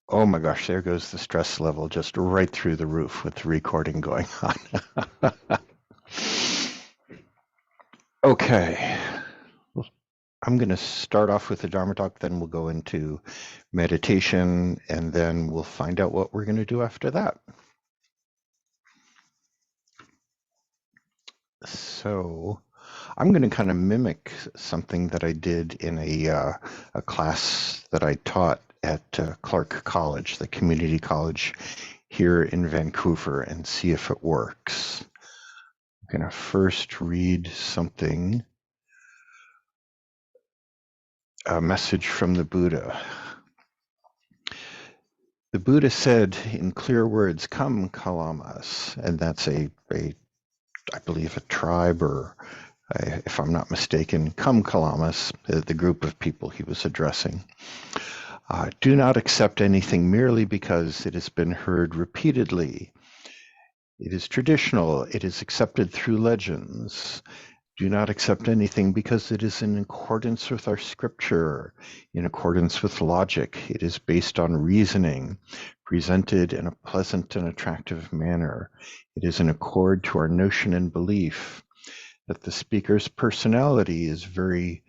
Oh my gosh, there goes the stress level just right through the roof with the recording going on. Okay, I'm going to start off with the Dharma talk, then we'll go into meditation, and then we'll find out what we're going to do after that. So I'm going to kind of mimic something that I did in a class that I taught at Clark College, the community college here in Vancouver, and see if it works. I'm going to first read something, a message from the Buddha. The Buddha said in clear words, "Come, Kalamas," and that's I believe, a tribe, or if I'm not mistaken, "Come, Kalamas," the group of people he was addressing. Do not accept anything merely because it has been heard repeatedly. It is traditional. It is accepted through legends. Do not accept anything because it is in accordance with our scripture, in accordance with logic. It is based on reasoning, presented in a pleasant and attractive manner. It is in accord to our notion and belief that the speaker's personality is very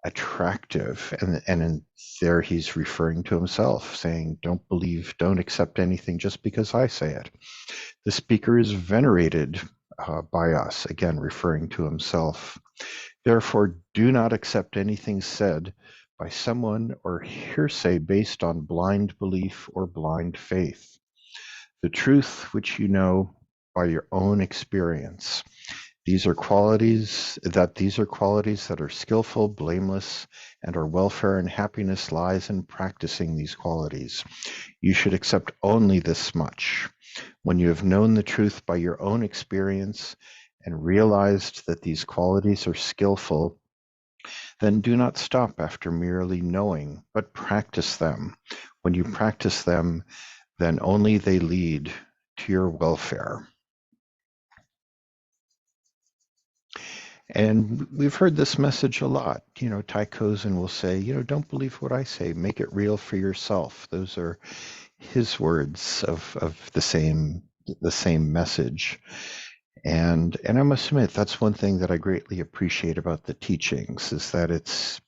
attractive. And in there he's referring to himself, saying, don't accept anything just because I say it. The speaker is venerated by us, again, referring to himself. Therefore, do not accept anything said by someone or hearsay based on blind belief or blind faith. The truth which you know by your own experience. These are qualities that are skillful, blameless, and our welfare and happiness lies in practicing these qualities. You should accept only this much. When you have known the truth by your own experience and realized that these qualities are skillful, then do not stop after merely knowing, but practice them. When you practice them, then only they lead to your welfare. And we've heard this message a lot. Tai Kozen will say, don't believe what I say, make it real for yourself. Those are his words of the same message. And I must admit, that's one thing that I greatly appreciate about the teachings, is that it's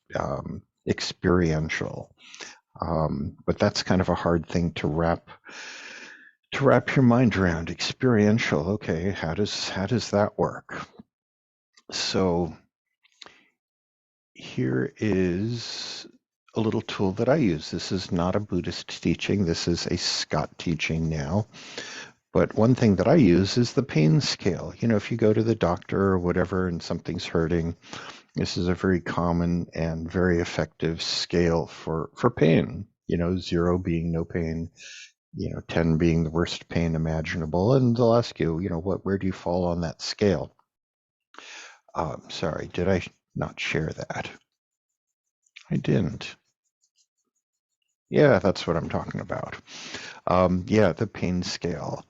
experiential. But that's kind of a hard thing to wrap your mind around. Experiential. Okay, how does that work? So here is a little tool that I use. This is not a Buddhist teaching. This is a Scott teaching now. But one thing that I use is the pain scale. If you go to the doctor or whatever and something's hurting, this is a very common and very effective scale for pain. 0 being no pain, 10 being the worst pain imaginable. And they'll ask you, where do you fall on that scale? Sorry, did I not share that? I didn't. Yeah, that's what I'm talking about. Yeah, the pain scale,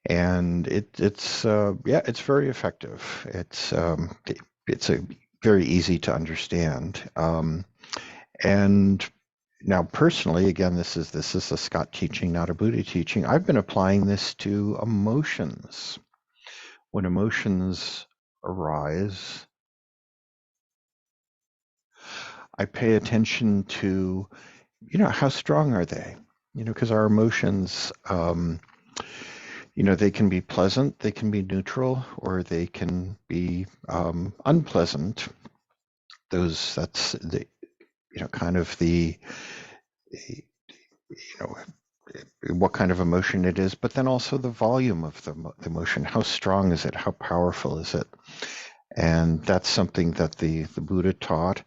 and it's very effective. It's a very easy to understand. And now, personally, again, this is a Scott teaching, not a Buddha teaching. I've been applying this to emotions. When emotions arise, I pay attention to, how strong are they? Because our emotions, they can be pleasant, they can be neutral, or they can be unpleasant. That's the, kind of the, what kind of emotion it is, but then also the volume of the emotion. How strong is it? How powerful is it? And that's something that the Buddha taught.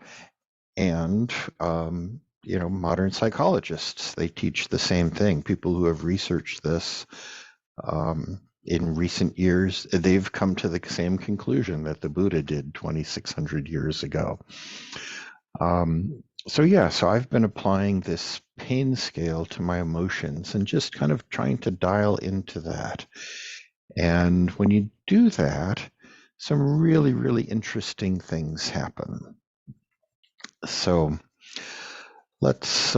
And modern psychologists, they teach the same thing. People who have researched this in recent years, they've come to the same conclusion that the Buddha did 2,600 years ago. So I've been applying this pain scale to my emotions and just kind of trying to dial into that. And when you do that, some really, really interesting things happen. So let's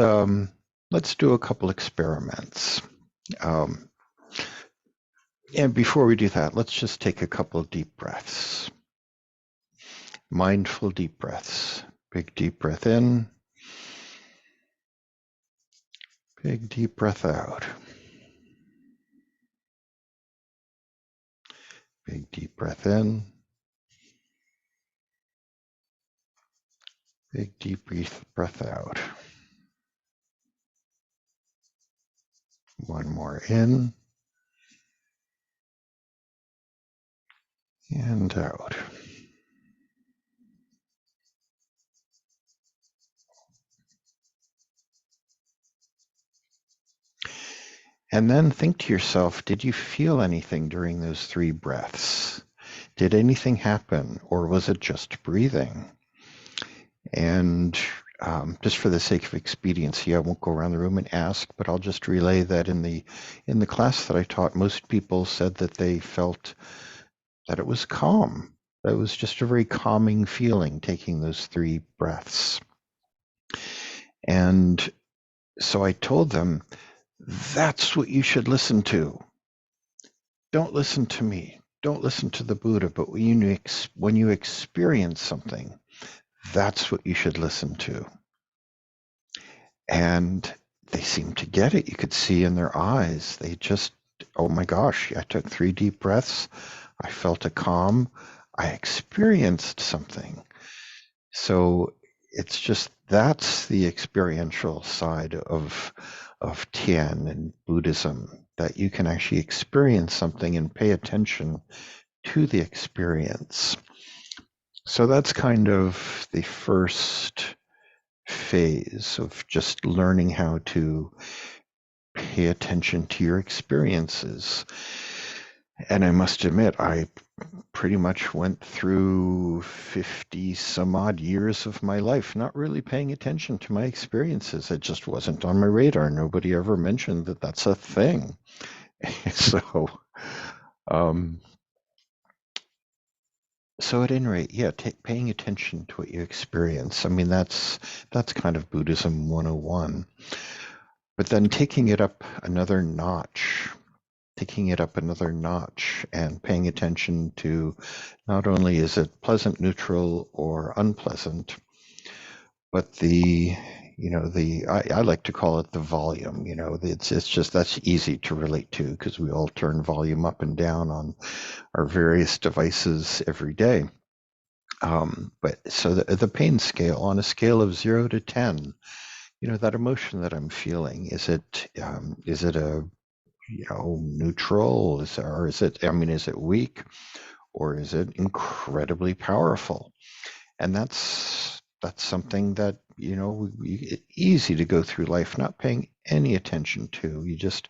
let's do a couple experiments. Um, and before we do that, let's just take a couple of deep breaths. Mindful deep breaths. Big deep breath in. Big deep breath out. Big deep breath in. Big deep breath out. One more in and out. And then think to yourself, did you feel anything during those 3 breaths? Did anything happen, or was it just breathing? And just for the sake of expediency, I won't go around the room and ask, but I'll just relay that in the class that I taught, most people said that they felt that it was calm. That it was just a very calming feeling taking those 3 breaths. And so I told them, that's what you should listen to. Don't listen to me. Don't listen to the Buddha, but when you experience something, that's what you should listen to. And they seemed to get it. You could see in their eyes. They just, oh my gosh, I took 3 deep breaths. I felt a calm. I experienced something. So it's just, that's the experiential side of Tian and Buddhism, that you can actually experience something and pay attention to the experience. So that's kind of the first phase of just learning how to pay attention to your experiences. And I must admit, I pretty much went through 50 some odd years of my life not really paying attention to my experiences. It just wasn't on my radar. Nobody ever mentioned that that's a thing. So, um, so at any rate, yeah, paying attention to what you experience. I mean, that's kind of Buddhism 101. But then taking it up another notch, and paying attention to not only is it pleasant, neutral, or unpleasant, but I like to call it the volume. It's just, that's easy to relate to because we all turn volume up and down on our various devices every day. But so the pain scale, on a scale of 0 to 10, that emotion that I'm feeling, is it a neutral? Is it weak, or is it incredibly powerful? And that's something that easy to go through life not paying any attention to. You just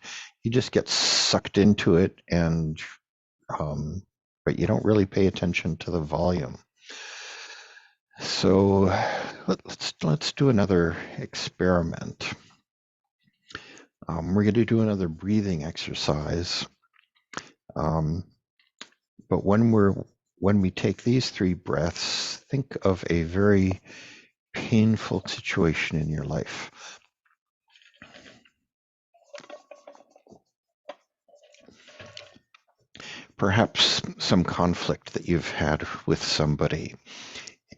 get sucked into it, and but you don't really pay attention to the volume. So let's do another experiment. We're going to do another breathing exercise. But when we take these 3 breaths, think of a very painful situation in your life. Perhaps some conflict that you've had with somebody.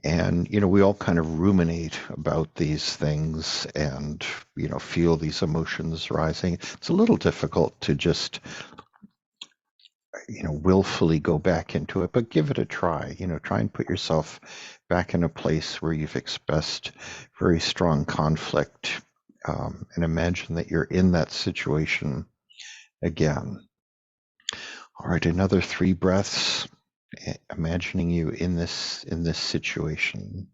And, we all kind of ruminate about these things and, feel these emotions rising. It's a little difficult to just, willfully go back into it, but give it a try. Try and put yourself back in a place where you've expressed very strong conflict, and imagine that you're in that situation again. All right, another 3 breaths, imagining you in this situation.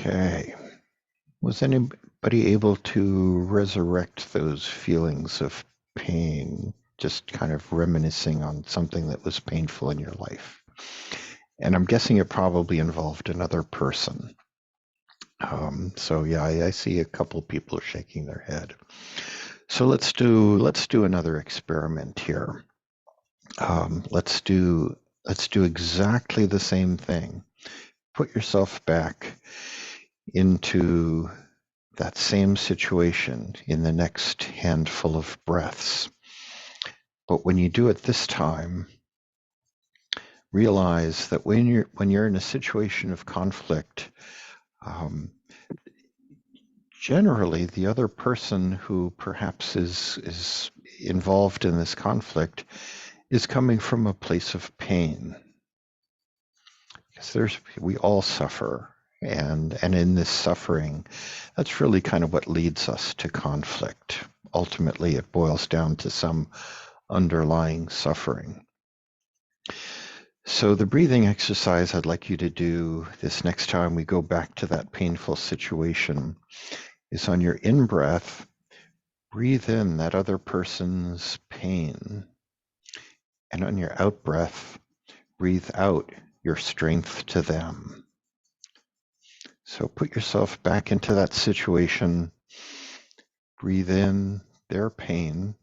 Okay. Was anybody able to resurrect those feelings of pain, just kind of reminiscing on something that was painful in your life? And I'm guessing it probably involved another person. So yeah, I see a couple people shaking their head. So let's do another experiment here. Let's do exactly the same thing. Put yourself back into that same situation in the next handful of breaths. But when you do it this time, realize that when you're in a situation of conflict, generally the other person who perhaps is involved in this conflict is coming from a place of pain. Because we all suffer, and in this suffering, that's really kind of what leads us to conflict. Ultimately, it boils down to some underlying suffering. So the breathing exercise I'd like you to do this next time we go back to that painful situation is on your in-breath, breathe in that other person's pain. And on your out-breath, breathe out your strength to them. So put yourself back into that situation, breathe in their pain,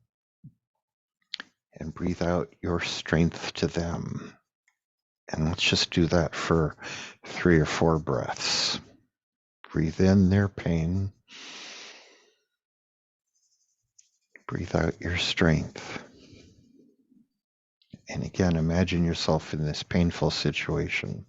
and breathe out your strength to them. And let's just do that for 3 or 4 breaths. Breathe in their pain, breathe out your strength. And again, imagine yourself in this painful situation.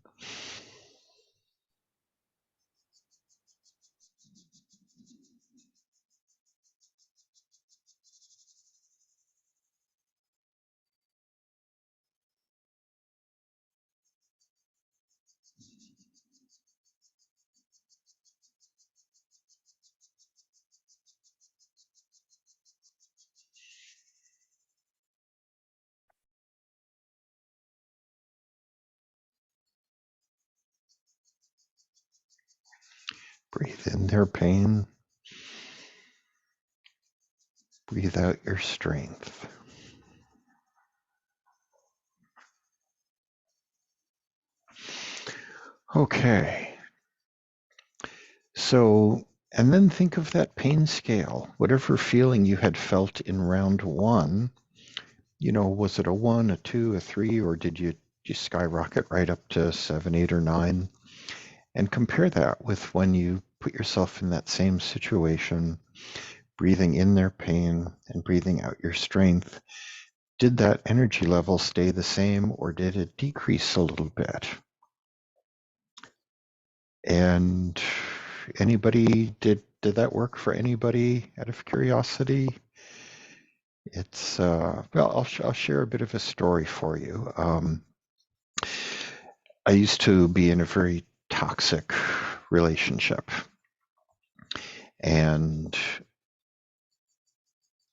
Breathe in their pain, breathe out your strength. Okay. So, and then think of that pain scale. Whatever feeling you had felt in round 1, was it a 1, a 2, a 3, or did you skyrocket right up to 7, 8, or 9? And compare that with when you put yourself in that same situation, breathing in their pain and breathing out your strength. Did that energy level stay the same, or did it decrease a little bit? And anybody, did that work for anybody out of curiosity? It's well, I'll share a bit of a story for you. I used to be in a very toxic relationship, and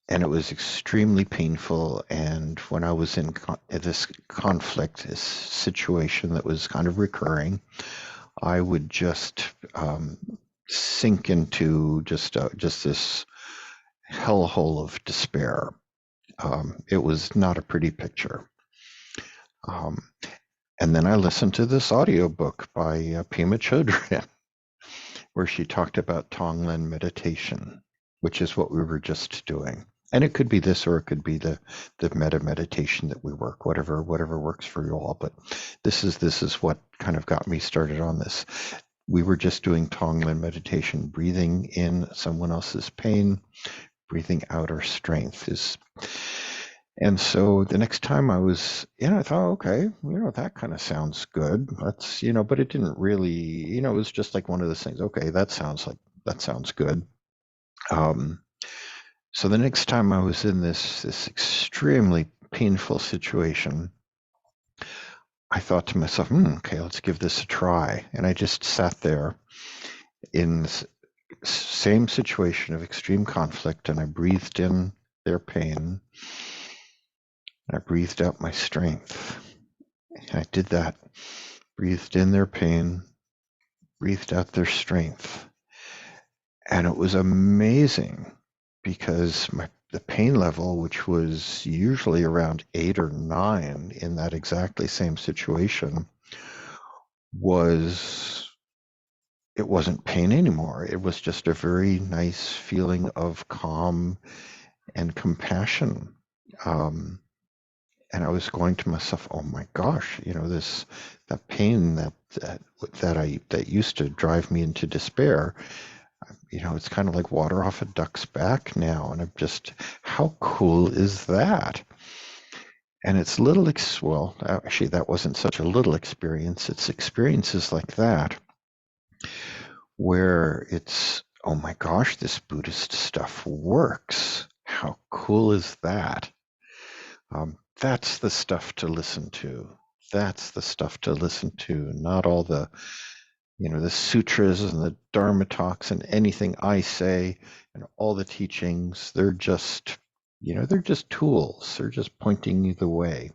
it was extremely painful. And when I was in this conflict, this situation that was kind of recurring, I would just sink into just this hellhole of despair. It was not a pretty picture. And then I listened to this audiobook by Pema Chodron, where she talked about Tonglen meditation, which is what we were just doing. And it could be this, or it could be the metta meditation that we work, whatever works for you all. But this is what kind of got me started on this. We were just doing Tonglen meditation, breathing in someone else's pain, breathing out our strength is. And so the next time I was, I thought, okay, that kind of sounds good. That's, but it didn't really, it was just like one of those things. Okay, that sounds good. So the next time I was in this extremely painful situation, I thought to myself, okay, let's give this a try. And I just sat there in this same situation of extreme conflict, and I breathed in their pain, and I breathed out my strength. And I did that, breathed in their pain, breathed out their strength. And it was amazing because the pain level, which was usually around 8 or 9 in that exactly same situation, it wasn't pain anymore. It was just a very nice feeling of calm and compassion. And I was going to myself, oh my gosh, that pain that used to drive me into despair, it's kind of like water off a duck's back now. And I'm just, how cool is that? And it's well, actually, that wasn't such a little experience. It's experiences like that where it's, oh my gosh, this Buddhist stuff works. How cool is that? That's the stuff to listen to. That's the stuff to listen to, not all the sutras and the Dharma talks and anything I say and all the teachings. They're just tools. They're just pointing you the way.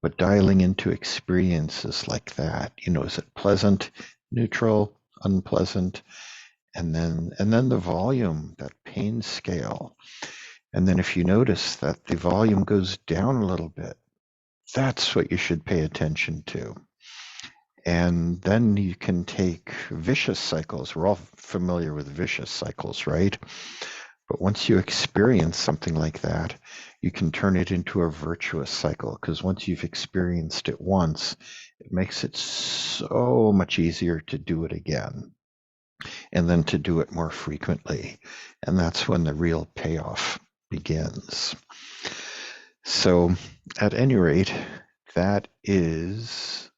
But dialing into experiences like that, is it pleasant, neutral, unpleasant? And then the volume, that pain scale. And then if you notice that the volume goes down a little bit, that's what you should pay attention to. And then you can take vicious cycles. We're all familiar with vicious cycles, right? But once you experience something like that, you can turn it into a virtuous cycle, because once you've experienced it once, it makes it so much easier to do it again, and then to do it more frequently. And that's when the real payoff begins. So at any rate, that is,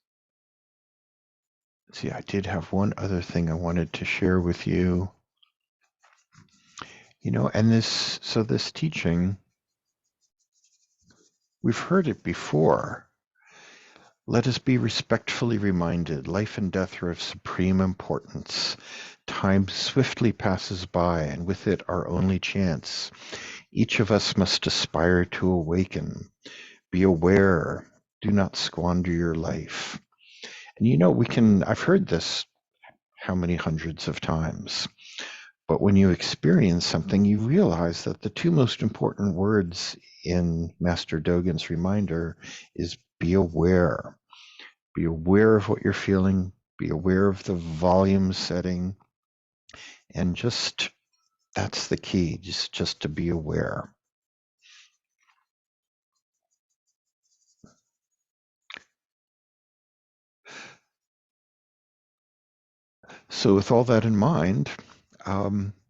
see, I did have one other thing I wanted to share with you. And this teaching, we've heard it before. Let us be respectfully reminded, life and death are of supreme importance. Time swiftly passes by, and with it our only chance. Each of us must aspire to awaken. Be aware. Do not squander your life. And I've heard this how many hundreds of times. But when you experience something, you realize that the two most important words in Master Dogen's reminder is be aware. Be aware of what you're feeling. Be aware of the volume setting. And that's the key, just to be aware. So with all that in mind,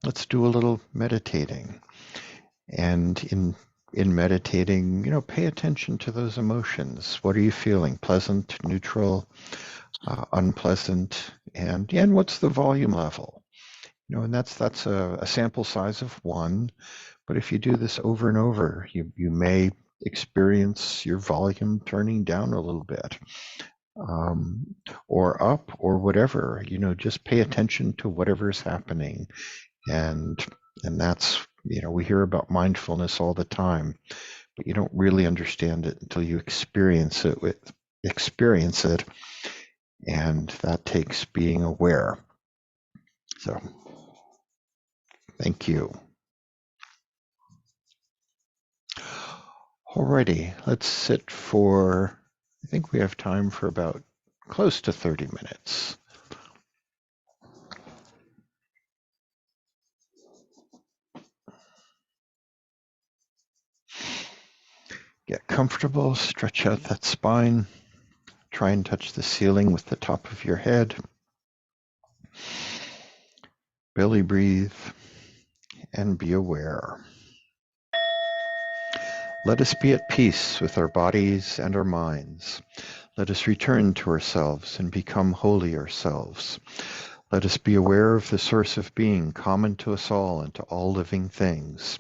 let's do a little meditating. And in meditating, pay attention to those emotions. What are you feeling? Pleasant, neutral, unpleasant, and what's the volume level? And that's a sample size of 1. But if you do this over and over, you may experience your volume turning down a little bit, or up, or whatever. Just pay attention to whatever's happening, and that's, we hear about mindfulness all the time, but you don't really understand it until you experience it, and that takes being aware. So, thank you. Alrighty, let's sit for, I think we have time for about close to 30 minutes. Get comfortable, stretch out that spine, try and touch the ceiling with the top of your head. Belly breathe and be aware. Let us be at peace with our bodies and our minds. Let us return to ourselves and become holy ourselves. Let us be aware of the source of being common to us all and to all living things.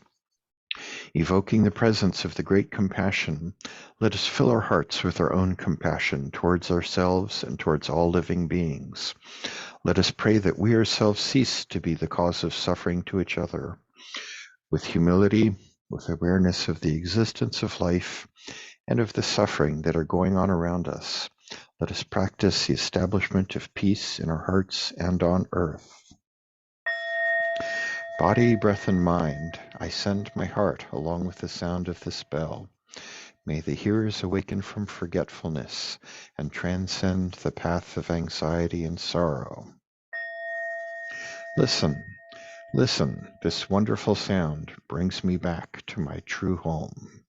Evoking the presence of the great compassion, let us fill our hearts with our own compassion towards ourselves and towards all living beings. Let us pray that we ourselves cease to be the cause of suffering to each other. With humility, with awareness of the existence of life and of the suffering that are going on around us, Let us practice the establishment of peace in our hearts and on earth. Body, breath, and mind, I send my heart along with the sound of this bell. May the hearers awaken from forgetfulness and transcend the path of anxiety and sorrow. Listen, listen, this wonderful sound brings me back to my true home.